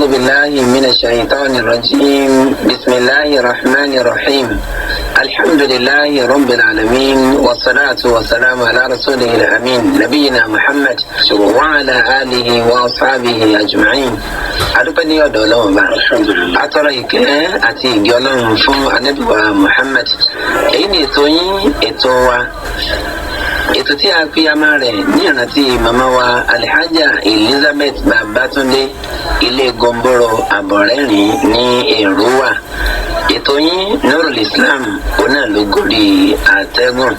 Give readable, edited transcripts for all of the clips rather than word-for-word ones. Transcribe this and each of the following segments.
أعوذ بالله من الشيطان الرجيم بسم الله الرحمن الرحيم الحمد لله رب العالمين والصلاة والسلام على رسوله الأمين نبينا محمد وعلى آله وأصحابه أجمعين adúpẹ́ ní ọ̀dọ̀ Ọlọ́run bá atọrọ ìkẹ́ àti ìgẹ́ Ọlọ́run fún Ànábì wa Muhammad. Èyí ni ètò yín, ètò wa, ètò tí a fi ama rẹ̀ ní ìrántí màmá wa Alhaja Elizabeth Babatunde ilé Gomboro Àbọ̀rẹ́rìn ní Èrúwà. Ètò yín Nurul Islam òun náà ló gòrí àtẹ́gùn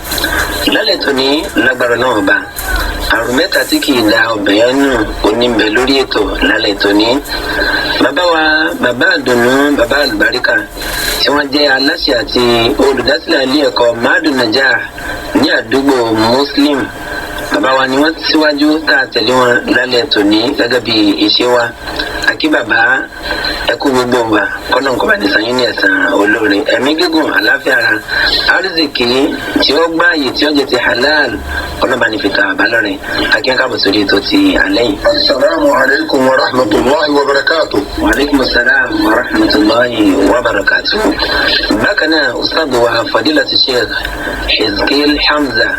lálẹ́ tó ní lágbára náà bá àrùn mẹ́ta tí kì í da ọbẹ̀ ẹnu oníbẹ̀ lórí ètò lálẹ́ tó ní. Bàbá wa bàbá àdùnnú bàbá àlùbáríkà tí wọ́n jẹ́ aláṣẹ àti olùdásílẹ̀ ilé ẹ̀kọ́ Madu Najah ní àdúgbò Muslim. Bàbá wa ni wọ́n síwájú tá a tẹ̀lé wọn lálẹ́ tó ní gẹ́gẹ́ bí iṣẹ́ wa. Àkí bàbá ẹkú gbogbo wa kọ́nà kọ́ba ní sanyí ní ẹ̀sán olóore ẹ̀mí gígùn àláfíà ara arzikì tí ó gbáàyè tí ó jẹ ti halal kọ́nà bá ní fìtà àbálọ́rẹ̀ akíyàn káàbọ̀ sórí ètò ti alẹ́ yìí. Assalamu alaikum wa rahmatullahi wa barakatuh. Wa alaikum assalam wa rahmatullahi wa barakatuh. Bákan náà ustad wa fadilatu Sheikh Hizkil Hamza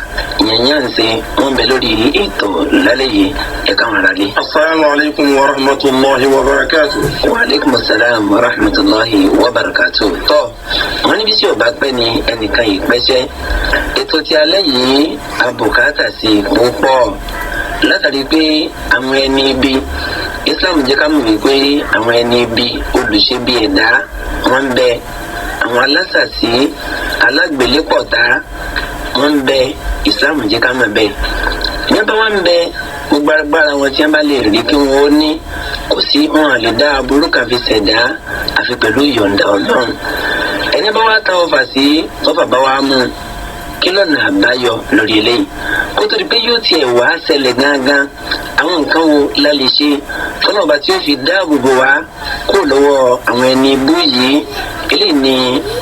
Nyanyanse wọn bẹ lórí ètò lálẹ́ yìí ẹ̀ka wọn rà lé. Assalamu alaikum wa rahmatullahi wa barakatuh. Wa alaikum assalam wa rahmatullahi wa barakatuh. Tọ́ wọn níbi tí ò bá pẹ́ ni ẹnìkan yìí pẹ́ṣẹ́. Ètò ti alẹ́ yìí abùkátà sí púpọ̀ látàrí pé àwọn ẹni ibi Islam jẹ́ ká mọ̀ wípé àwọn ẹni ibi olùṣebí ẹ̀dá wọ́n ń bẹ, àwọn alásàsí alágbélépọ̀tá wọ́n ń bẹ, Islam jẹ́ ká mọ̀ bẹ́ẹ̀. Nígbà wọn ń bẹ gbogbo agbára wọn tí wọn bá lè rí kí wọn ó ní kò sí wọn lè dá aburú kan fi ṣẹ̀dá àfi pẹ̀lú ìyọ̀ǹda Ọlọ́run. Ẹni bá wá ta ọfà sí tọ́fà bá wá mú kí lọ́nà àbáyọ lórí eléyìí kó tó di pé yóò tiẹ̀ wá ṣẹlẹ̀ gángan àwọn nǹkan wo la lè ṣe fọlọ́ọ̀bá tí ó fi dáàbò bò wá kó lọ́wọ́ àwọn ẹni ibú yìí. Eléyìí ni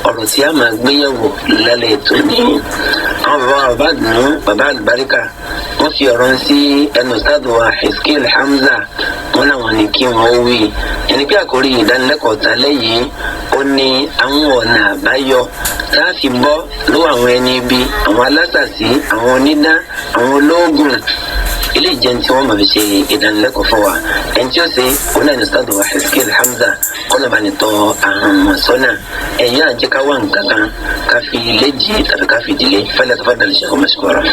ọ̀rọ̀ tí a máa gbéyẹ̀wò lálẹ́ ètò ní. Àwọn bàbá dùnú bàbá àlùbáríkà wọ́n fi ọ̀rọ̀ sí ẹnu sáàdù wa Hizkil Hamza wọn làwọn ní kí wọ́n wí. Ẹni pé àkórí ìdánilẹ́kọ̀ọ́ tálẹ́ yìí ó ní àwọn ọ̀nà àbáyọ tá a fi bọ́ lọ́wọ́ àwọn ẹni ibi, àwọn alásàsí, àwọn onídá, àwọn olóògùn. Ilé ìjẹun tí wọ́n máa fi ṣe ìdánilẹ́kọ̀ọ́ fún wa ẹni tí ó ṣe òun náà ní sáàdù wa Hizkil Hamza kọ́nà bá ní tọ́ àwọn ọmọ sọ́nà ẹ̀yìn àjẹkáwá nǹkan kan ká fi léjì tàbí ká fi ìdílé fẹ́lẹ́ tó fẹ́ dàlẹ́ ṣẹ́kọ̀ọ́ mẹ́ṣẹ́kọ̀ọ́rọ̀.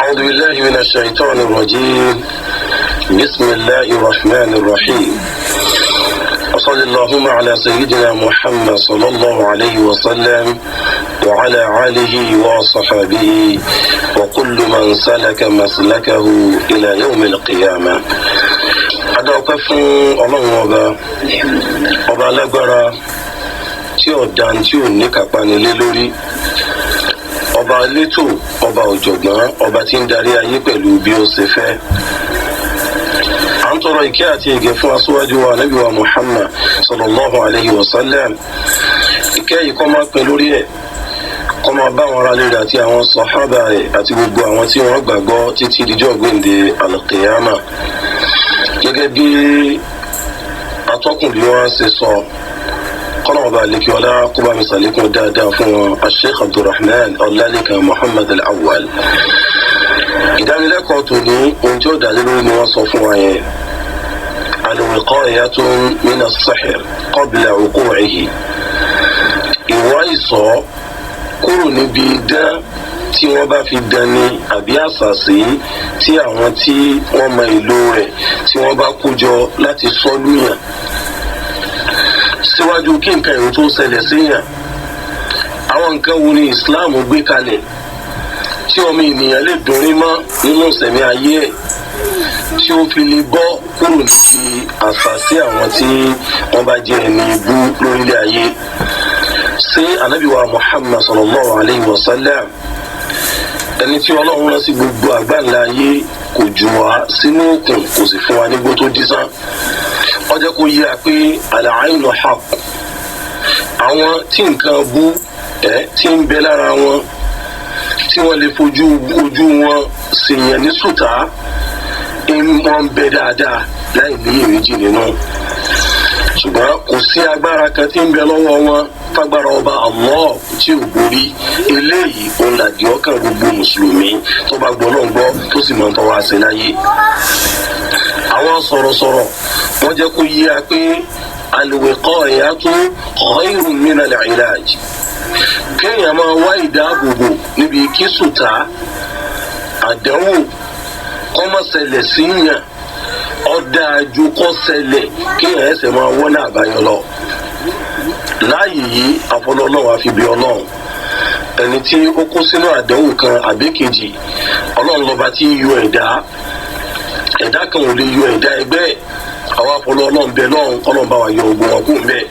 A'udhu billahi minash shaitanir rajim. Bismillahir rahmanir rahim. وصلى اللهم على سيدنا محمد صلى الله عليه وسلم وعلى آله وصحبه وكل من سلك مسلكه إلى يوم القيامة. adọ́pẹ́ fún Ọlọ́run ọba alágbára tí ó dá tí ò ní kápá nílé lórí, ọba elétò, ọba ọ̀jọ̀gbọ́n, ọba tí ń darí ayé pẹ̀lú bí ó ṣe fẹ́. À ń tọrọ ìkẹ́ àti ìgẹ̀ fún aṣíwájú wa Ànábì wa Muhammad sallallahu alayhi wa sallam. Ìkẹ́ yìí kó máa pín lórí ẹ̀, kó máa bá àwọn aráalé rẹ̀ àti àwọn sàhábà rẹ̀ àti gbogbo àwọn tí wọ́n gbàgbọ́ títí dijọ́ gbèǹde al-qiyama. Gẹ́gẹ́ bí atọ́kùn bí wọ́n ṣe sọ, kọ́nà ọba àlekí ọlá kó bá mi sàlékún dáadáa fún wọn Sheikh Abdulrahman Ọlálékan Muhammad Al-Awwal. Ìdánilẹ́kọ̀ọ́ tó ní ohun tí ó dá lé lórí ni wọ́n sọ fún wa yẹn. Al-wiqayatu min as-sihr qabla wuqu'ihi. Ìwà ìṣọ́ kúrò níbi idán tí wọ́n bá fi dán ní àbí àṣàṣì tí àwọn tí wọ́n mọ ìlò rẹ̀ tí wọ́n bá kó jọ láti sọ́lúyàn síwájú kí nǹkan ìrù tó ṣẹlẹ̀ síyàn. Àwọn nǹkan wo ni Islam gbé kalẹ̀ tí ọmọ ènìyàn lè dúnrí mọ́ nínú ìṣẹ̀mí ayé ẹ̀ tí ó fi lè bọ́ kúrò níbi àṣàṣì àwọn tí wọ́n bá jẹ́ ẹni ibú lórílẹ̀ ayé. Ṣé Ànábì wa Muhammad sallallahu alayhi wa sallam, ẹni tí Ọlọ́run rán sí gbogbo àgbáńlá ayé, kò jù wá sínú òkun kò sì fún wa nígbó tó dísán. Ó jẹ́ kó yé wa pé al-aynu haqq. Àwọn tí nǹkan bú tí ń bẹ lára wọn tí wọ́n lè fojú ojú wọn ṣèyàn ní sùtá wọ́n ń bẹ dáadáa láì ní iyèméjì nínú. ṣùgbọ́n kò sí agbára kan tí ń bẹ lọ́wọ́ wọn fagbára ọba Allah tí ò borí. Eléyìí òun làdí ọkàn gbogbo mùsùlùmí tó bá gbọ́ náà gbọ́ tó sì máa ń tọ́wọ́ àṣẹ láyé. àwọn sọ̀rọ̀sọ̀rọ̀ wọ́n jẹ́ kó yé a pé al-wiqayatu khayrun min al-ilaj. kéèyàn máa wá ìdáàbòbò níbi kí sùtá àdánwò kọ́mọ̀ṣẹlẹ̀ síyàn ọ̀dájú kọ́ ṣẹlẹ̀ kéèyàn ẹsẹ̀ máa wọ́n náà àbáyọ lọ. láàyè yìí àfọlọ́lọ́wọ́ àfi bí ọlọ́run ẹni tí ó kó sínú àdánwò kan àbí kejì ọlọ́run lọ́ba tí yọ ẹ̀dá kan ò lè yọ ẹ̀dá ẹgbẹ́ àwọn afọlọ́ ọlọ́run bẹ lọ́run ọlọ́run bá wa yọ ogun wọn kú mbẹ́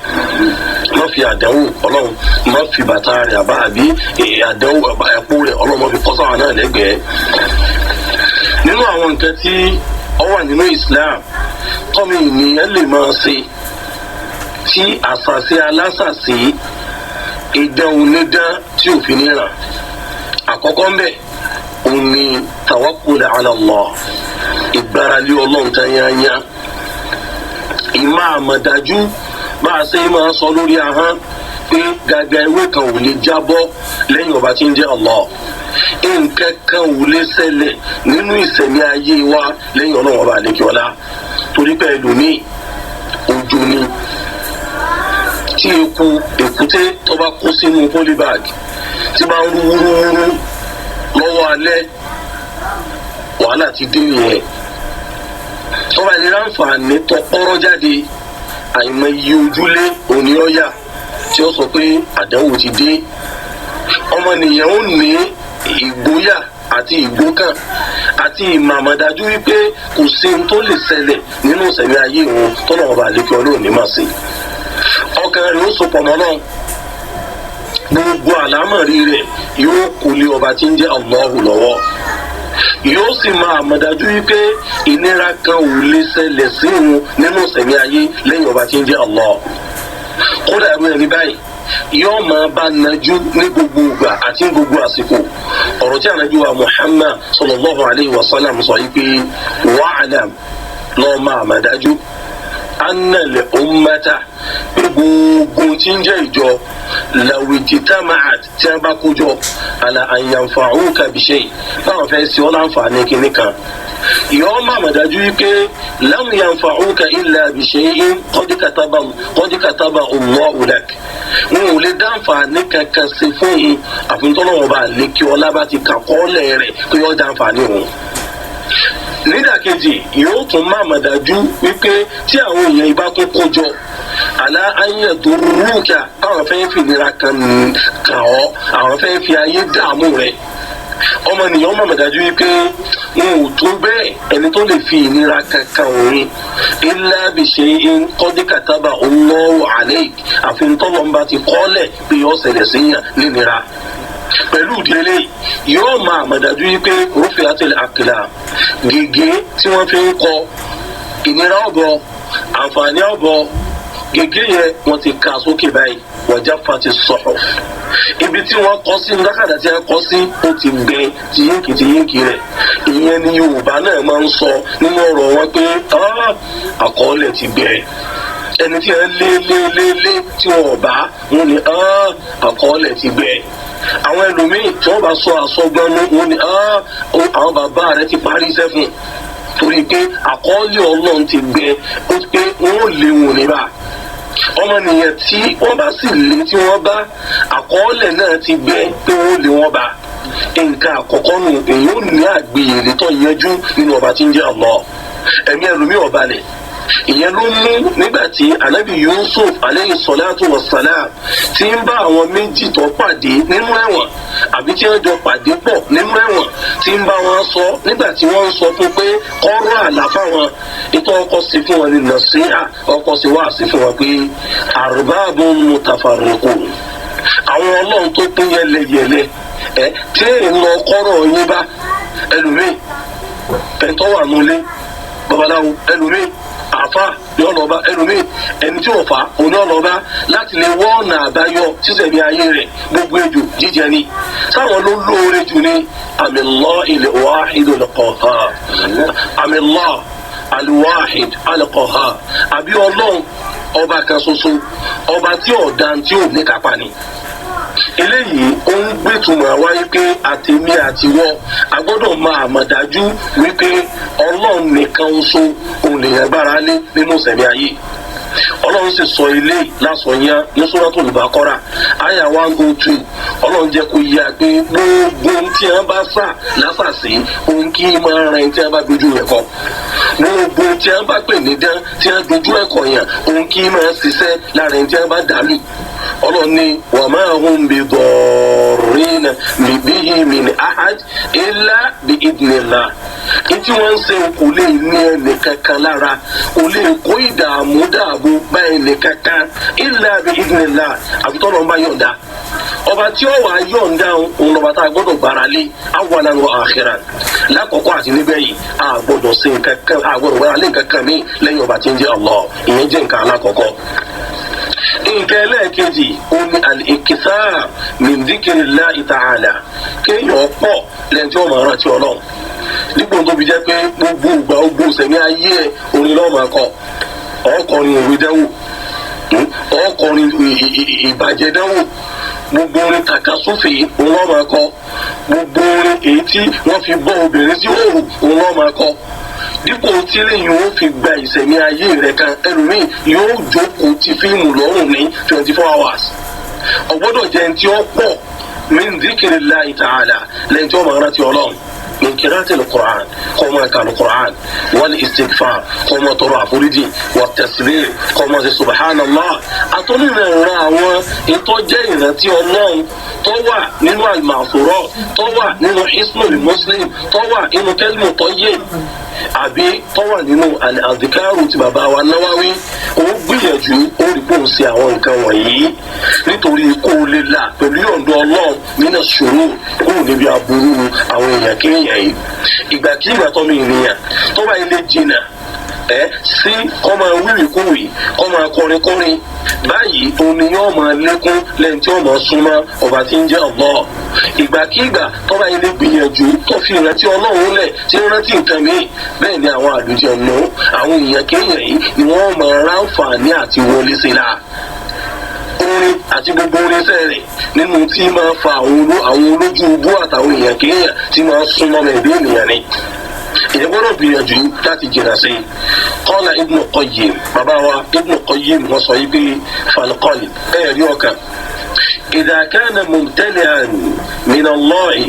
má fi àdánwò ọlọ́run má fi bàtà rẹ̀ àbá àbí àdánwò ẹ̀pọ̀ rẹ̀ ọlọ́run má fi kọ́ sáwọn náà lẹ́gbẹ̀ẹ́. nínú àwọn nǹkan tí ó wà nínú Islam tọ́mọ ènìyàn lè máa ṣe tí àṣàṣe alásàṣe ìdánwòlédán tí òfin ní ràn àkọ́kọ́ mbẹ́ òun ni tawakkul ala Allah ìgbáralé ọlọ́run tán yányá ìmọ̀ àmọ̀dájú bá a ṣe máa sọ lórí ahọ́n pé gàgà ewé kan ò lè jábọ́ lẹ́yìn ọba tí ń jẹ́ Allah nǹkan kan ò lè ṣẹlẹ̀ nínú ìṣẹ̀mí ayé wa lẹ́yìn ọlọ́run ọba àlekíọ́lá torí pé ẹlòmíì ojú ni tí èkúté tó bá kó sínú polybag tí bá ń rú wúrúwúrú lọ́wọ́ alẹ́ wàhálà ti dé nìyẹn tó bá lè ráǹfààní tó pọ́rọ́ jáde àìmọ̀ iye ojúlé òní ọ̀yà tí ó sọ pé àdánwò ti dé ọmọnìyàn ó ní ìgboyà àti ìgbókàn àti ìmàmọ̀dájú wípé kò sí ohun tó lè ṣẹlẹ̀ nínú ìṣẹ̀mí ayé òun tó náà bá àlékè ọlọ́run ní màá sí ọkàn rẹ̀ ó sopọ̀ mọ́ náà gbogbo àlámọ̀rí rẹ̀ yóò kó lé ọba tí ń jẹ́ Allahu lọ́wọ́ yóò sì máa mọ̀dájú wípé ìnira kan ò lè ṣẹlẹ̀ sí òun nínú ìṣẹ̀mí ayé lẹ́yìn ọba tí ń jẹ́ Allah kódà ẹ̀rọ ẹ̀rí báyìí yóò máa bá najú ní gbogbo ìgbà àti ní gbogbo àsìkò ọ̀rọ̀ tí ànábì wa Muhammad sallallahu alayhi wa sallam sọ yìí pé wa'lam lọ́ọ́ máa mọ̀dájú annal ummata gbogbo tí ń jẹ́ ìjọ lawijtama'at tí a bá kójọ ala an yanfa'uka bi shay báwọn fẹ́ sí ọ láǹfààní kìíní kan yóò máa mọ̀ dájú wípé lam yanfa'uka illa bi shay'in qad kataba Allahu lak wọn ò lè dáǹfààní kankan ṣe fún un àfintọ́lọ́wọ́ bá lè kí ọlá bá ti kà kọ́ọ́lẹ̀ rẹ̀ pé yóò dáǹfààní òun. nídàkejì yóò tún máa mọ̀ dájú wípé tí àwọn èèyàn ibà tó kójọ àlá ayé tó rúkà àwọn fẹ́ fi ìnira kan kàn ọ́ àwọn fẹ́ fi ayé dààmú rẹ̀ ọmọnìyàn mọ̀ dájú wípé wọn ò tó bẹ́ẹ̀ ẹni tó lè fi ìnira kankan òun illa bi shay'in qad kataba Allahu alayk àfintọ́lọ́mbà ti kọ́lẹ̀ pé yọ ṣẹlẹ̀ síyàn nínira pẹ̀lú ìdílé yóò máa mọ̀dájú wípé rufi'atil aqlam gègé tí wọ́n fi ń kọ ìnira ọ̀bọ àǹfààní ọ̀bọ gègé yẹn wọ́n ti ka sókè báyìí wa jaffati suhuf ibi tí wọ́n kọ sí lákàdá tí wọ́n kọ sí ó ti gbẹ tiyínkì rẹ̀ ìyẹn ni Yorùbá náà máa ń sọ nínú ọ̀rọ̀ wọn pé àkọọ́lẹ̀ ti gbẹ ẹni tí wọ́n lé tí wọ́n bá wọn ni àkọọ́lẹ̀ ti gbẹ àwọn ẹlòmíì tí wọ́n bá sọ àsọgbọnú wọn ni àwọn bàbá rẹ̀ ti parí iṣẹ́ fún torí pé àkọọ́lẹ̀ Ọlọ́run ti gbẹ ó pé wọn ò lé wọn níbà ọmọnìyàn tí wọ́n bá sì lé tí wọ́n bá àkọọ́lẹ̀ náà ti gbẹ pé wọ́n lé wọn bá nǹkan àkọ́kọ́ nù èyí ò ní àgbéyèlé tó yanjú nínú ọba tí ń jẹ́ Allah ẹ̀mí ẹlòmíì ọba lẹ̀ ìyẹn ló mú nígbà tí anabi Yusuf aleyhi salatu wa salam ti ń bá àwọn méjì tó pàdé nínú ẹ̀wọ̀n àbí tí wọ́n jọ pàdé pọ̀ nínú ẹ̀wọ̀n tí ń bá wọn sọ nígbà tí wọ́n ń sọ fún pé kọ́rọ̀ àlàfà wọn ètò ọkọ̀ sí fún wọn ní nasiha ọkọ̀ sí wá sí fún wọn pé arbabun mutafarriqun àwọn ọlọ́run tó pín yẹlẹyẹlẹ tí èèyàn lọ kọ́rọ̀ yín bá ẹlòmíì pẹ̀ntọ́ wà nulẹ̀ babaláwo ẹlòmíì àfa ní ọlọ́ba ẹlòmíì ẹni tí ò fa òní ọlọ́ba láti lè wọ́ ọ̀nà àbáyọ sísẹ̀mí ayé rẹ̀ gbogbo ejò jíjẹ ni sáwọn ló lóore jù ní Amillahil wahidul qahhar Amillah al-wahid al-qahhar àbí ọlọ́run ọba kan ṣoṣo ọba tí ọ̀dà tí ò ní kápá ni. eléyìí ó ń gbẹ̀tùmọ̀ wáyé pé àtèmi àtiwọ́ a gbọ́dọ̀ máa mọ̀ dájú wípé ọlọ́run nìkan ṣoṣo òun lèèyàn gbára lé nínú ìṣẹ̀mí ayé. ọlọ́run sì sọ ilé lásọ̀yán ní Suratul Baqara àyà 102 ọlọ́run jẹ́ kó yá pé gbogbo tí wọ́n bá sà lásàsí ohun kí máa rìn tí wọ́n bá dojú rẹ̀ kọ gbogbo tí wọ́n bá pè ní dán tí wọ́n dojú ẹ̀kọ́ yàn ohun kí máa ṣiṣẹ́ lára ẹni tí wọ́n bá dàlù. ọlọ́run ní wa ma hum bidarrina bihi min ahad illa bi'idhnillah. tí wọ́n ń ṣe kò lè ní ẹnì kankan lára kò lè kó ìdààmú dààbò bá ẹnì kankan illa bi'idhnillah àfi tọ́lọ́run bá yọ̀ǹda. ọba tí ó wà yọ̀ǹda òun lọ́ba tá a gbọ́dọ̀ gbára lé awwalan wa akhiran lákọ̀ọ́kọ́ àti nígbẹ̀yìn a gbọ́dọ̀ ṣe nǹkan kan a gbọ́dọ̀ gbára lé nǹkan kan mí lẹ́yìn ọba tí ń jẹ́ Allah ìyẹn jẹ́ nǹkan alákọ̀ọ́kọ́. nǹkan ẹlẹ́ẹ̀kejì òun ni al-ikthar min dhikrillahi ta'ala kéèyàn pọ̀ lẹ́yìn tí wọ́n máa rántí Ọlọ́run dípò tó fi jẹ́ pé gbogbo ìgbà gbogbo sẹ̀mí ayé ẹ̀ orin lọ́ọ́ máa kọ ọkọrin òwe dánwò ọkọrin ìbàjẹ́ dánwò gbogbo orin tàkasúfè òun lọ́ọ́ máa kọ gbogbo orin èyí tí wọ́n fi bọ́ obìnrin sí òòrù òun lọ́ọ́ máa kọ dípò tí lẹ́yìn ó fi gba ìsẹ̀mí ayé rẹ̀ kan ẹlòmíì yóò jókòó ti fíìmù lọ́rùn ní 24 hours ọgbọ́dọ̀ jẹ́ ẹni tí ó pọ̀ min dhikrillahi ta'ala lẹ́yìn tí ó máa rántí Ọlọ́run من قراءة القرآن قوما كان القرآن والاستغفار قوما ترى فريدي والتسبيح قوما سبحان الله أطلنا راوا إنتوجين تي الله طوى ننوى المعصورات طوى ننوى حسن المسلم طوى إنه كلمة طيب àbí tọ́wà nínú àdìkárù tí bàbá wa Nawawi ó gbìyànjú ó rí bóun ṣe àwọn nǹkan wọ̀nyí nítorí kó o lè là pẹ̀lú yọ̀ǹda Ọlọ́run nínú ṣòro kúrò níbi aburú àwọn èèyàn kéèyàn yìí ìgbàkigbà tọ́mọ ènìyàn tọ́wà ilé jìnnà sí kọ́mọ wíwìkúwì kọ́mọ kọrinkọrin báyìí òní yóò máa lékún lẹ́yìn tí ó máa súnmọ́ ọba tí ń jẹ́ Allah ìgbàkigbà tọ́ba ilé gbìyànjú tó fi ìrántí Ọlọ́run lẹ̀ tí ń rántí nǹkan míì bẹ́ẹ̀ ni àwọn àlùjànnú àwọn èèyàn kéèyàn yìí ni wọ́n máa ráǹfààní àti wọlé sí la orin àti gbogbo orinṣẹ́ rẹ̀ nínú tí máa fa àwọn olójú ubú àtàwọn èèyàn kéèyàn tí máa súnmọ́ mẹ́ẹ̀ẹ́dẹ́ ènìyàn ni ìyẹn gbọ́dọ̀ gbìyànjú láti jìnnà sí i. Qala Ibn Qayyim bàbá wa Ibn Qayyim wọ́n sọ yí pé falqalb ẹ̀rí ọkàn idha kana mumtali'an min Allahi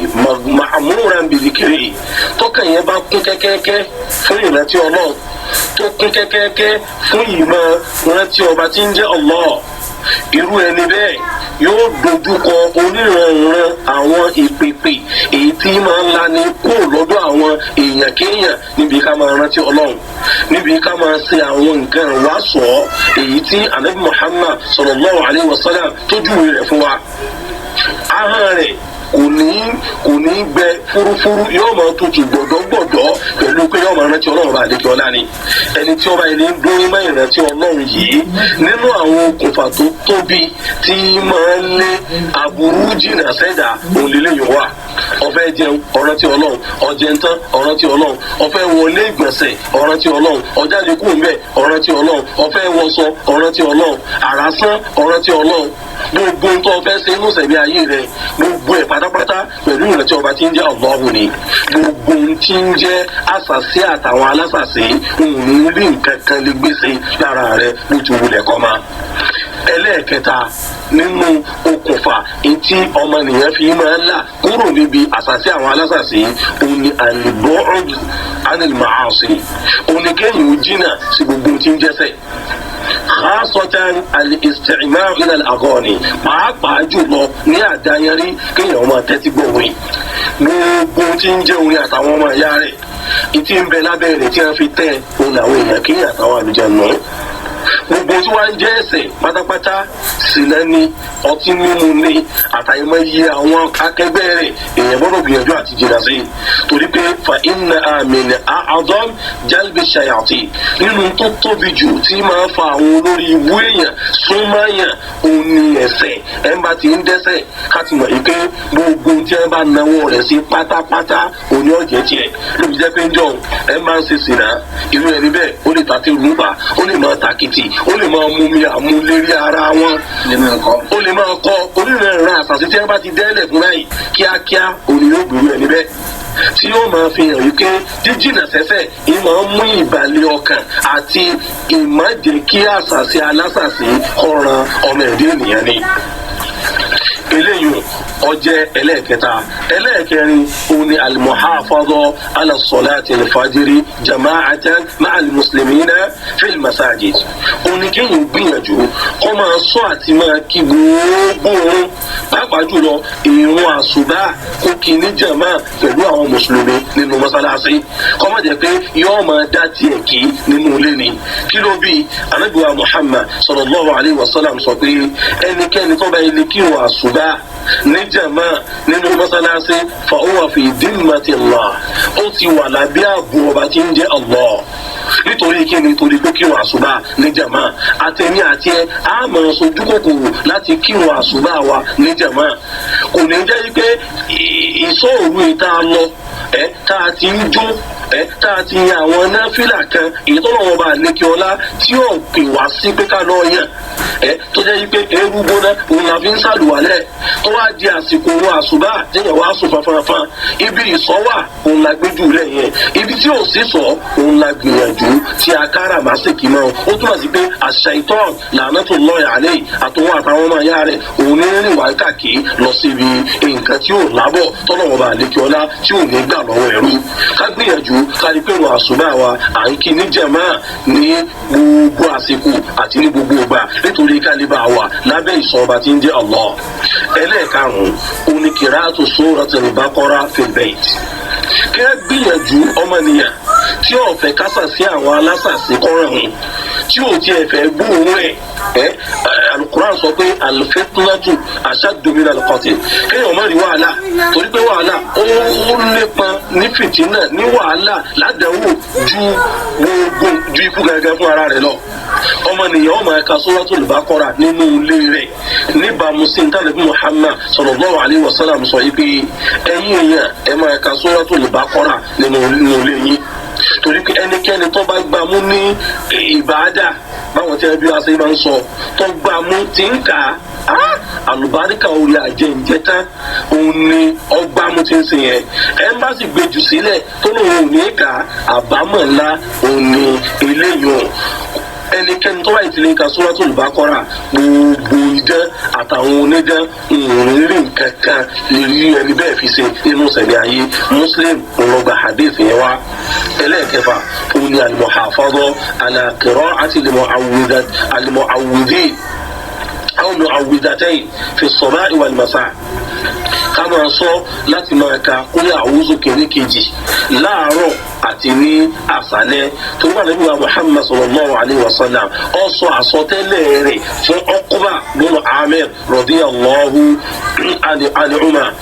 ma'muran bi dhikrihi tọ́kàn yẹn bá kún kẹ́kẹ́kẹ́ fún ìrántí Ọlọ́run tó kún kẹ́kẹ́kẹ́ fún ìmọ̀ ìrántí ọba tí ń jẹ́ Allah irú ẹni bẹ́ẹ̀ yóò dojúkọ oníranran àwọn ìpèpè èyí tí máa ń lani kúrò lọ́dọ̀ àwọn èèyàn kéèyàn níbi ká máa rántí Ọlọ́run níbi ká máa ṣe àwọn nǹkan ìwàásọ̀ èyí tí Ànábì Muhammad sallallahu alaihi wasallam tó júwe rẹ̀ fún wa. ahọ́n rẹ̀ kò ní gbẹ fúrúfúrú yóò máa tutù gbọ̀dọ̀gbọ̀dọ̀ pẹ̀lú pé yóò máa rántí Ọlọ́run bá àdékè ọlá ni ẹni tí ọba ilé ń dúró máa ìrántí Ọlọ́run yìí nínú àwọn okùnfà tó tóbi tí máa ń lé aburú jìnnà sẹ́dà òǹlẹ́lẹ́yìn wà ọfẹ́ jẹun ọ̀rántí Ọlọ́run ọjẹntán ọ̀rántí Ọlọ́run ọfẹ́ wọlé ìgbọ̀nsẹ̀ ọ̀rántí Ọlọ́run ọjáde kú ńbẹ̀ ọ̀rántí Ọlọ́run ọfẹ́ wọṣọ ọ̀rántí Ọlọ́run àrásán ọ̀rántí Ọlọ́run gbogbo ń tọ́ fẹ́ ṣe inú sẹ̀mí ayé rẹ̀ gbogbo ẹ̀ pátápátá pẹ̀lú ìrántí ọba tí ń jẹ́ Allahu ni gbogbo tí ń jẹ́ àṣàṣe àtàwọn alásàṣe òun rí nǹkan kan lè gbèsè lára rẹ̀ bó ti wulẹ̀ kọ́ ma. ẹlẹ́ẹ̀kẹta nínú okùnfà tí ọmọnìyàn fi máa ń là kúrò níbi àṣàṣe àwọn alásàṣe òun ni al-bu'd 'anil ma'asi òun ni kéèyàn ó jìnnà sí gbogbo tí ń jẹ́ṣẹ̀ khasatan al-istima'u ila al-aghani pàápàá jùlọ ní àdáyẹrí kéèyàn máa tẹ́tí gbọ́ orin gbogbo tí ń jẹ́ orin àtàwọn ọmọ ìyá rẹ̀ ìtì ń bẹ lábẹ́ rẹ̀ tí wọ́n fi tẹ́ òun làwọn èèyàn kéèyàn àtàwọn àlùjànnú gbogbo tí wọ́n ń jẹ́ ẹ̀ṣẹ̀ pátápátá sílẹ̀ ní ọtí mímu ní àtàyèmọ́ iye àwọn akẹgbẹ́ rẹ̀ èèyàn gbọ́dọ̀ gbìyànjú àti jìnnà sí torí pé fa inna min a'zam jalbi shayatin nínú tó tóbi jù tí máa ń fa àwọn olórí ibú èèyàn súnmáyàn òun ni ẹ̀ṣẹ̀ ẹ̀ ń bá ti ń dẹ́ṣẹ̀ káti mọ̀ yìí pé gbogbo tí wọ́n bá náwó rẹ̀ sí pátápátá òní ọ̀jẹ̀ tiẹ̀ lóbi jẹ́ pé ń jọ ẹ̀ máa ń ṣe sìnà irú ẹni bẹ́ẹ̀ ó lè ta tí rúbà ó lè máa tàkìtì ó lè máa mú mi àmúlérí ara wọn ó lè máa kọ onírìnrìn àṣàṣì tí wọ́n bá ti dẹ́lẹ̀ fún báyìí kíákíá òní yóò gbèrú ẹni bẹ́ẹ̀ tí yóò máa fi hàn wípé jíjìnà sẹ́sẹ̀ yìí máa ń mú ìbàlẹ̀ ọkàn àti ìmájẹ̀ kí àṣàṣì alásàṣì ọ̀ràn ọmọ ẹ̀dẹ́ ènìyàn ni. eléyìí ọjẹ́ ẹlẹ́ẹ̀kẹta. ẹlẹ́ẹ̀kẹrin òun ni al-muhafadha ala salati al-fajri jama'atan ma'a al-muslimina fil masajid. òun ni kéèyàn gbìyànjú kó máa sọ àti máa kí gbogbo òun pàápàá jùlọ ìrun àsùbá kó kí ní jàmá pẹ̀lú àwọn mùsùlùmí nínú mọ́sálásí. kó má jẹ́ pé yóò máa dá tiẹ̀ kí nínú ilé ni. kí ló bí Ànábì wa Muhammad sallallahu alayhi wa sallam sọ pé ẹnikẹ́ni tó bá ilé kírun àsùbá ní jàmá nínú mọ́sálásí fa huwa fi dimmati Allah, ó ti wà lábẹ́ ààbò ọba tí ń jẹ́ Allah. nítorí kí ni torí pé kírun àsùbá ní jàmá àtẹ̀mí àti ẹ á máa sojú kòkòrò láti kírun àsùbá wa ní jàmá. kò ní jẹ́ pé ìṣòro ìta lọ tá a ti ń jó tá a ti yan àwọn náfìlà kan èyí tó lọ́wọ́ bá lékè ọlá tí yóò pè wá sí pé ká lọ yàn tó jẹ́ pé eérú gbóná òun la fi ń sàlùwalẹ̀ tó wá di àsìkò òun àsùbá téèyàn wá sùn fanfanfan ibi ìsọ́wà òun la gbójú rẹ̀ yẹn ibi tí ò sí sọ òun la gbìyànjú tí a kára màsíkì mọ́ ó túmọ̀ sí pé àṣàìtàn la'natullahi alayhi àtòun àtàwọn ọmọ ìyá rẹ̀ òun ní rìn wá káàkiri lọ síbi nǹkan tí ò lábọ̀ tọ́lọ́wọ́ bá lékè ọlá tí ò ní gbà lọ́wọ́ ẹ̀rú. ká gbìyànjú kárí pé wọn àsùbá wa à ń kí ní jàmá ní gbogbo àsìkò àti ní gbogbo ìgbà nítorí kálíbà wà lábẹ́ ìsọ̀ọba tí ń jẹ́ Allah. ẹlẹ́ẹ̀karùn-ún òní qira'atu suratul Baqara fil bayt. kí ẹ gbìyànjú ọmọnìyàn tí ò fẹ́ kásà sí àwọn alásàsí kọ́ràn hùn tí ò tiẹ̀ fẹ́ gbóòórùn ẹ̀ Al-Qur'an sọ pé al-fitnatu ashaddu min al-qatl. kéèyàn má rí wàhálà torí pé wàhálà ó lépa ní fìtínà ní wàhálà ládàáwò ju ikú gẹ́gẹ́ fún ara rẹ̀ lọ. ọmọnìyàn ó máa ka Suratul Baqara nínú ilé rẹ̀ níbàámu sí ntàlẹ́bí Muhammad sallallahu alayhi wa sallam sọ yìí pé ẹ̀yin èèyàn ẹ máa ka Suratul Baqara nínú ilé yín torí pé ẹnikẹ́ni tó bá gbà mú ní ìbáadà báwọn tí ẹbí wa ṣe máa ń sọ tó gbà mú ti ń kà á àlùbáríkà orí àjẹǹjẹ tán òun ni ọgbà mú ti ń sìn yẹn ẹmbásì gbèjù sílẹ̀ tó lóun ò ní kà àbámọ̀ ńlá òun ni eléyìí ẹnikẹ́ni tó bá ìtìlẹ̀ ka Suratul Baqara gbogbo idán àtàwọn onídán ìrìn kankan lèrí ẹni bẹ́ẹ̀ fi ṣe nínú sẹ̀lẹ̀ ayé Muslim ọlọ́gba hadith yẹn wá. ẹlẹ́ẹ̀kẹfà òun ni al-muhafadha ala qira'ati al-mu'awwidhin aw mu'awwidhatayn fi as-sabahi wal-masa'. ká máa sọ láti máa ka qul a'udhu kìíní kejì láàárọ̀ àti ní àṣálẹ́ tó wà nínú Muhammad sallallahu alayhi wa sallam ó sọ àsọtẹ́lẹ̀ rẹ̀ fún Uqba bin Amir radiyallahu anhuma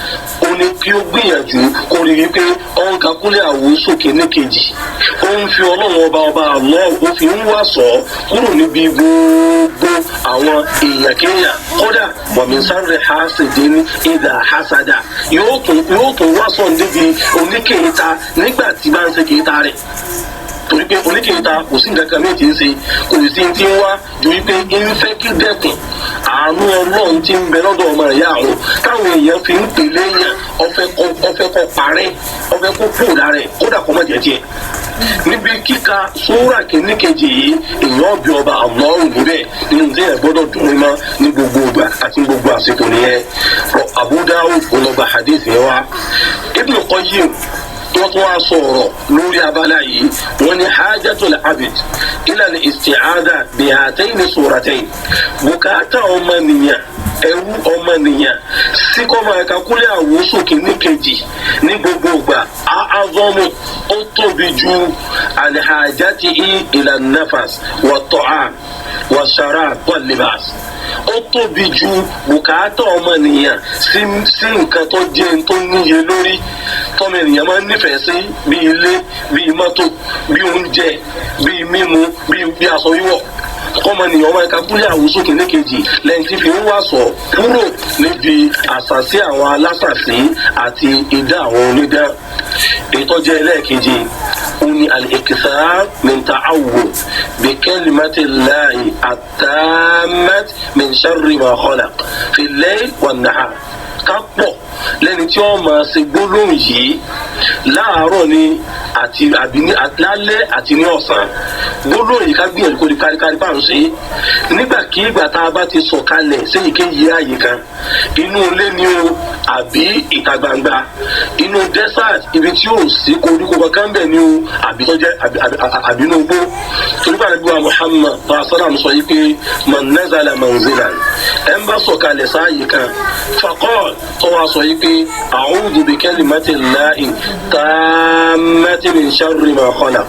ó ní kí ó gbìyànjú kó rí wípé ó ń ka qul a'udhu kìíní kejì ó ń fi ọlọ́run ọba Allah ó fi ń wá sọ kúrò níbi gbogbo àwọn èèyàn kéèyàn kódà wa min sharri hasidin idha hasada yóò tún wá sọ níbi oníkèéta nígbà tí bá ń ṣe kèéta rẹ̀ torí pé oníkèéta kò sí nǹkan kan ní ti ń ṣe kò sí ti ń wá ju wípé ń fẹ́ kí dẹ́kun àánú ọlọ́run ti ń bẹ lọ́dọ̀ ọmọ ìyá àwọn káwọn èèyàn fi ń pèlè yàn ọfẹ́ kọ́ parẹ́ ọfẹ́ kó kú lára ẹ̀ kódà kọ́ mọ̀ jẹ́jẹ́ níbi kíka sóra kìíní kejì yìí èèyàn ọbẹ̀ ọba àmọ́rùn níbẹ̀ nínú tí ẹ̀ gbọ́dọ̀ dùn ní mọ́ ní gbogbo ìgbà àti gbogbo àsìkò nìyẹn. Abu Dawud ọlọ́gba hadith yẹn wá Ibn Qayyim wọ́n tún wá sọ̀rọ̀ lórí abala yìí wọ́n ní hajatul abid ila al-isti'adha bi hatayni suratayn bùkátà ọmọnìyàn ẹrú ọmọnìyàn sí kọ́ máa ka qul a'udhu kìíní kejì ní gbogbo ìgbà a'zamu ó tóbi ju al-hajati ila an-nafas wat-ta'am wash-sharab wal-libas ó tóbi ju bùkátà ọmọnìyàn sí nǹkan tó jẹ́ tó níye lórí tọ́mọ ènìyàn máa ń nífẹ̀ẹ́ sí bí ilé bí mọ́tò bí oúnjẹ bí mímu bí aṣọ wíwọ̀ kọ́mọnìyàn máa ka qul a'udhu kìíní kejì lẹ́yìn tí fi ń wá sọ kúrò níbi àṣàsí àwọn alásàsí àti idán àwọn onídán. ètò jẹ́ ẹlẹ́ẹ̀kejì oni al-ikthar min ta'awwud bi kalimati llahi at-tammat min sharri ma khalaq fi al-layl wan-nahar kápọ̀ lẹ́ni tí wọ́n máa ṣe gbólóhùn yìí láàárọ̀ ni àti lálẹ́ àti ní ọ̀sán. gbólóhùn yìí ká gbìyànjú kó di káríkárí bá ń ṣe é nígbàkigbà tá a bá ti sọ̀kalẹ̀ séyìíkéyìí ààyè kan, inú ilé ni o àbí ìta gbangba, inú desert ibi tí ò sí koríko kankan bẹ̀ ni o àbí tó jẹ́ àbí inú igbó. torí bá nàbí wa Muhammad sallam sọ yìí pé man nazala manzilan ẹ̀ ń bá sọ̀kalẹ̀ sáàyè kan faqal tó wá sọ yìí pé a'udhu bi kalimati llahi tammati min sharri ma khalaq.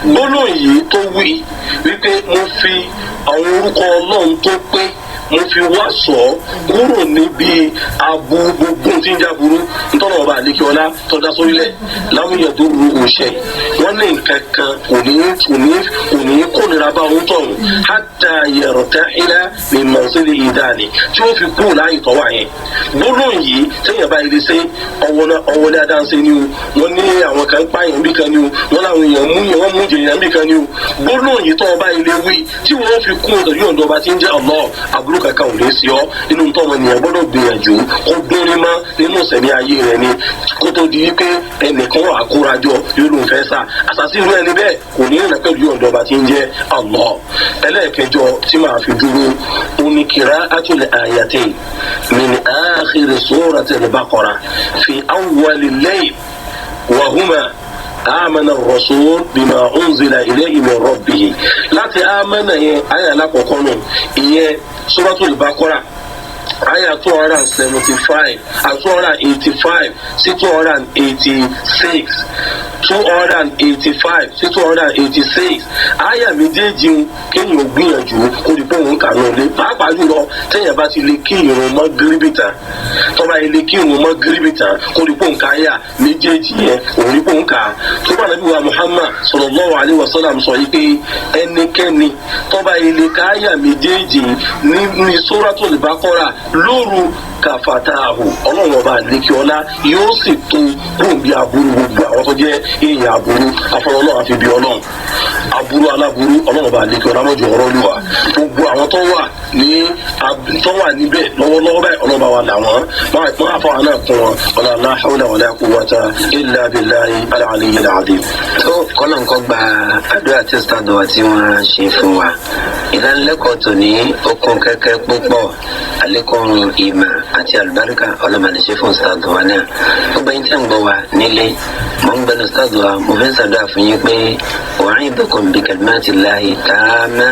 gbólóhùn yìí tó wí wípé mo fi àwọn orúkọ Ọlọ́run tó pé mo fi wá sọ kúrò níbi gbogbo tí ń jáburú nítorí ọba àlékè ọlá tó dá sórílẹ̀ láwùjọ tó ru òṣè wọn ní nǹkan kan kò ní kónira bá òun tọ̀hún hatta yartahila min manzili ìdáni tí ó fi kúrò láàyè tó wà yẹn. gbólóhùn yìí téèyàn bá ilé ṣe ọwọ́ ní adáǹṣe ni o wọ́n ní àwọn kan pààyàn bí kan ni o wọ́n láwọn èèyàn mú jèèyàn bí kan ni o. gbólóhùn yìí tó ọba ilé wí tí wọ́n fi kúrò tó yóò dọba tí ń jẹ́ Allah àbúrò kankan ò lè sí ọ nínú tọ́mọ ènìyàn gbọ́dọ̀ gbìyànjú kó dúnrín mọ́ nínú ìṣẹ̀mí ayé rẹ ni kó tó di wípé ẹnìkan wà kórajọ yóò lóun fẹ́ sá àṣàṣì irú ẹni bẹ́ẹ̀ kò ní ìrìnà pẹ̀lú yóò dọba tí ń jẹ́ Allah. ẹlẹ́ẹ̀kẹjọ tí màá fi dúró òní qira'atul ayatayn min akhir suratil Baqara fi awwalil layl wa huma آمن الرسول بما أنزل إليه من ربه. láti آمن yẹn àyà lákọ̀ọ́kọ́ nù ìyẹn Suratul Baqara àyà 275 àti 285 sí 286 285 sí 286 àyà méjèèjì kéèyàn gbìyànjú kó di pé òun kà náà lé pàápàá jùlọ téèyàn bá ti lè kí ìrun Mágíríbì tán tọ́ba ilé kí ìrun Mágíríbì tán kó di pé òun kà àyà méjèèjì yẹn òun rí pé òun kà tó bá nàbí wa Muhammad sallallahu alaihi wasallam sọ yìí pé ẹnikẹ́ni tọ́ba ilé ká àyà méjèèjì ní Suratul Baqara lóru kàfàtàhù ọlọ́run ọba àlékiọlá yóò sì tó gbòǹbí aburú gbogbo àwọn tó jẹ́ èèyàn aburú afọlọ́lọ́ àfi bí ọlọ́run aburú aláburú ọlọ́run ọba àlékiọlá mọ́jọ ọ̀rọ̀ lùwà gbogbo àwọn tó wà níbẹ̀ lọ́wọ́lọ́wọ́ báyìí ọlọ́run bá wà làwọn máa àfọwọ́ náà kún wọn wala la hawla wala quwwata illa billahi al-aliyyil azim. tó kọ́nà ń kọ́ gba àdúrà tí sítádọ̀ wa tí wọ́n ṣe fún wa ìdánilẹ́kọ̀ọ́ tòní ó kún kẹ́kẹ́ púpọ̀ àlékún ìmọ̀ àti àlùbáríkà ọlọ́mọdéṣe fún sítádọ̀ wa náà gbogbo yín tí ń gbọ́ wa nílé mọ̀ ń gbẹ́nu sítádọ̀ wa mo fẹ́ ṣàdúrà fún yín pé u'idukum bi kalimatillahi tamma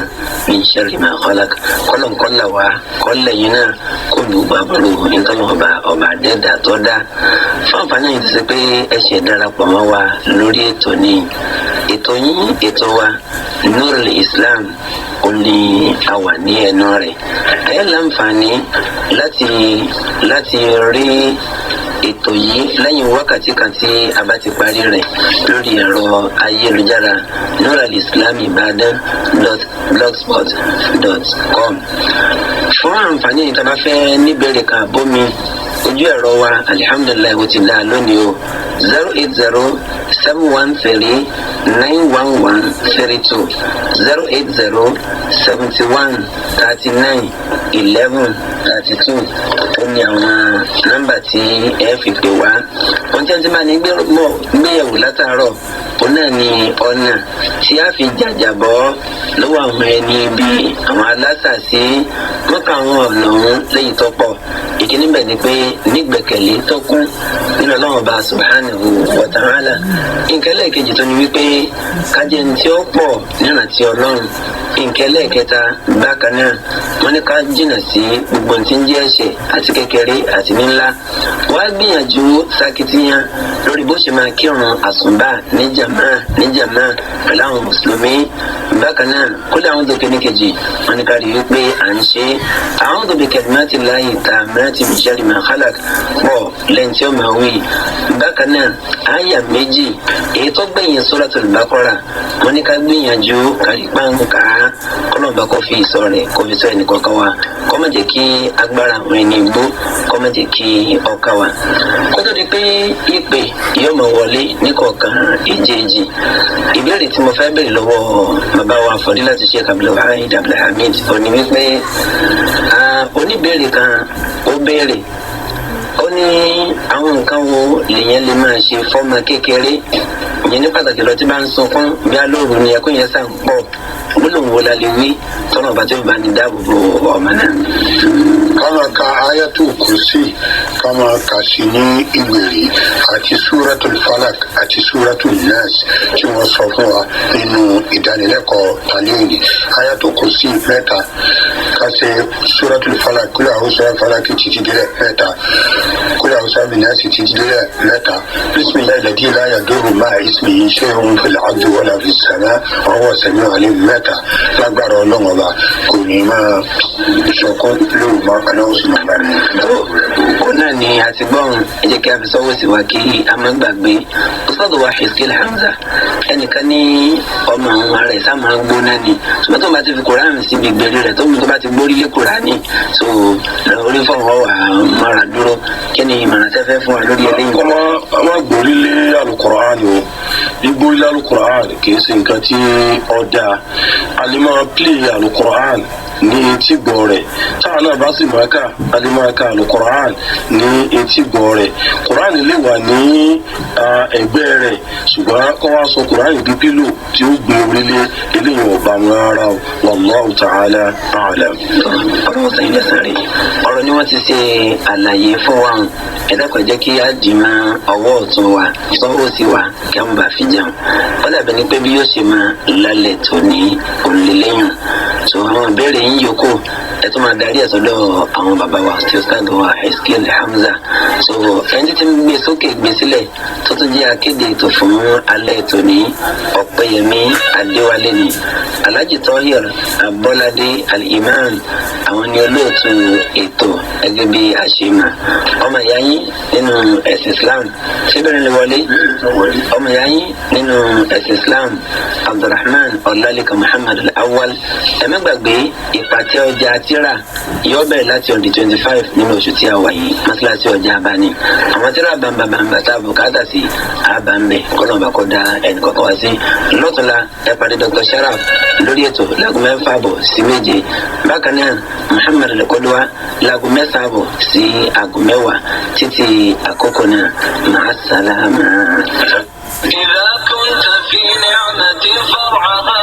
min sharri ma khalaq kọ́lọ̀ ń kọ́lá wa kọ́lẹ̀ yín náà kó gbogbo àbúrò nítorí ọba àdẹ́dà tó dá fún àǹfààní yìí ti ṣe pé ẹ ṣe darapọ̀ mọ́ wa lórí ètò ní ètò yín ètò wa Nurul Islam ó ní àwà ní ẹnu rẹ̀ ẹ láǹfààní láti rí ètò yìí lẹ́yìn wákàtí kan tí a bá ti parí rẹ̀ lórí ẹ̀rọ ayélujára nuralislamibadan.blogspot.com. fún àǹfààní yìí tá a bá fẹ́ níbẹ̀rẹ̀ kan bómi ojú ẹ̀rọ wa alihamdulilayi ó ti dá a lónìí o 080-713-91132 080-71-39-11-32 ó ní àwọn nọ́mbà tí ẹ fi pè wá. ohun tí a ti máa ní gbéyẹ̀wò látàárọ̀ òun náà ni ọ̀nà tí a fi jàjàbọ́ lọ́wọ́ àwọn ẹni bíi àwọn alásàsí mọ́kà àwọn ọ̀nà ọ̀hún lẹ́yìn tó pọ̀. ìkíní bẹ̀ ni pé nígbẹ̀kẹ̀lé tó kún nínú Ọlọ́run Ọba subhanahu wa ta'ala. nǹkan lẹ́ẹ̀kejì tó ní wípé kájẹ́ni tí ó pọ̀ nínú àti Ọlọ́run. nǹkan lẹ́ẹ̀kẹta bákan náà wọ́n ní ká jìnnà sí gbogbo tí ń jẹ́ ẹ̀ṣẹ̀ àti kékeré àti ńlá. wàá gbìyànjú sakitiyan lórí bó ṣe máa kírun àsùnbà ní jàmáà pẹ̀lú àwọn mùsùlùmí. bákan náà kólé àwọn tó kéde kejì wọ́n ní ká rí wípé à ń ṣe a'udhu bi kalimatillahi tammati min sharri ma khalaq pọ̀ lẹ́yìn tí ó máa wí. bákan náà àyà méjì èyí tó gbẹ̀yìn Suratul Baqara wọ́n ní ká gbìyànjú kárí pàǹkà kọ́lọ́ọ̀bá kó fi ìsọ̀ rẹ̀ kó fi sọ ẹnì kọ̀ọ̀kan wa kọ́mọ jẹ́ kí agbára àwọn ẹni gbó kó má jẹ́ kí ọkà wà. kó tó di pé ìpè yóò máa wọlé níkọ̀ọ̀kan èjèèjì, ìbéèrè tí mo fẹ́ béèrè lọ́wọ́ bàbá wa Fadilatu Sheikh Abdulwahid Abdulhamid ó ní wípé oníbéèrè kan ó béèrè, ó ní àwọn nǹkan wo lèyàn lè máa ṣe fọ́mọ kékeré ìyẹn ní pàtàkì lọ tí bá ń sunkún bí alóòrù ni ẹkún yẹn sàn pọ̀, gbólóhùn wo la lè wí tọ́nà ọba tí ó bá ní dáàbò bo ọmọ náà. kama ka ayatul kursi kama ka sí ní ìgbèrè àti suratul falak àti suratul nas tí wọ́n sọ fún wa nínú ìdánilẹ́kọ̀ọ́ tàlẹ́ẹ̀nì. ayatul kursi mẹ́ta, ká ṣe suratul falak kúlẹ̀ àwùsọ falak títí délẹ̀ mẹ́ta, kúlẹ̀ àwùsọ bìnásì títí délẹ̀ mẹ́ta, bisimilayi ladi la yadurru ma'a ismihi shay'un fil ardi wala fis sama' wa huwa sami'un alim mẹ́ta. lágbára ọlọ́run ọba kò ní máa sọkún lóru máa kaná oṣù màmá rẹ̀. ó náà ni àti gbọ́n ẹ jẹ́ kí a fi sọ́wọ́ sí wa kí a má gbàgbé Ustad wa Hiskil Hamza ẹnìkan ní ọmọ àwọn ará ẹ̀ sá máa ń gbóná ni ṣùgbọ́n tó bá ti fi Kùránì síbi ìgbèrè rẹ̀ tó bá ti gbórí lé Kùránì so orí fọwọ́ wà mọ́ra dúró. kí ni ìmọ̀ràn tẹ́fẹ́ fún wa lórí eléyìí. ọmọ gbórí lé Al-Qur'ani o, gbígbórí lé Al-Qur'ani kì í ṣe nǹkan tí ọ̀dà alimọ̀ play Al-Qur'ani ní etí gbọ́ rẹ̀, táwọn náà bá sì máa kà alimaka Al-Qur'an ní etí gbọ́ rẹ̀. Qur'an lè wà ní ẹgbẹ́ rẹ̀ ṣùgbọ́n kọ́ wá sọ Qur'an di pílò tí ó gbé orílẹ̀ eléyìí ọba wọn ara wallahu ta'ala a'lam. ọ̀rọ̀ sẹ́yìn lẹ́sàrẹ́ ọ̀rọ̀ ni wọ́n ti ṣe àlàyé fún wa hàn ẹ dákun jẹ́ kí á dì máa ọwọ́ ọ̀tún wa sọ́wọ́ sí wa kí á ń bá fi jẹun. ó dàbí ni pé bí yóò ṣe máa lálẹ́ tó ní òǹlẹ́lẹ́yìn tó àwọn ìbéèrè yín yòókù ẹ tún máa darí ẹ̀ sọ́dọ̀ àwọn bàbá wa tí ó Ustad wa Hiskil Hamza. so ẹni tí ń gbé sókè gbé sílẹ̀ tó tún jẹ́ akéde ètò fún alẹ́ ètò ní Ọ̀pẹ́yẹmí Adéwálé ni Alhaji Tahir Abọ́ládé Al-Imam, àwọn ni olóòtú ètò ẹgbẹ́ bí àṣemà. ọmọ ìyá yín nínú ẹ̀sìn Islam síbẹ̀rẹ̀ lè wọlé ọmọ ìyá yín nínú ẹ̀sìn Islam Abdulrahman Ọlálékan Muhammad Al-Awwal. ẹ má gbàgbé ìpàtẹ ọjà tíra yóò bẹ̀rẹ̀ láti ọdún 25 nínú oṣù tí a wà yìí mọ́sálásí ọjà abáni. àwọn tíra bàǹbà tá a bùkátà sí àbàǹbẹ̀ kọ́nà bá kọ́ da ẹnì kọ̀ọ̀kan wá sí. lọ́tùnla ẹ pàdé Dr. Sharaf lórí ètò láago 6:30 sí 7. bákan náà Muhammad Al-Qudwa láago 9:30 sí aago 10 títí àkókò náà ma'a salama. إذا كنت في نعمة فرعها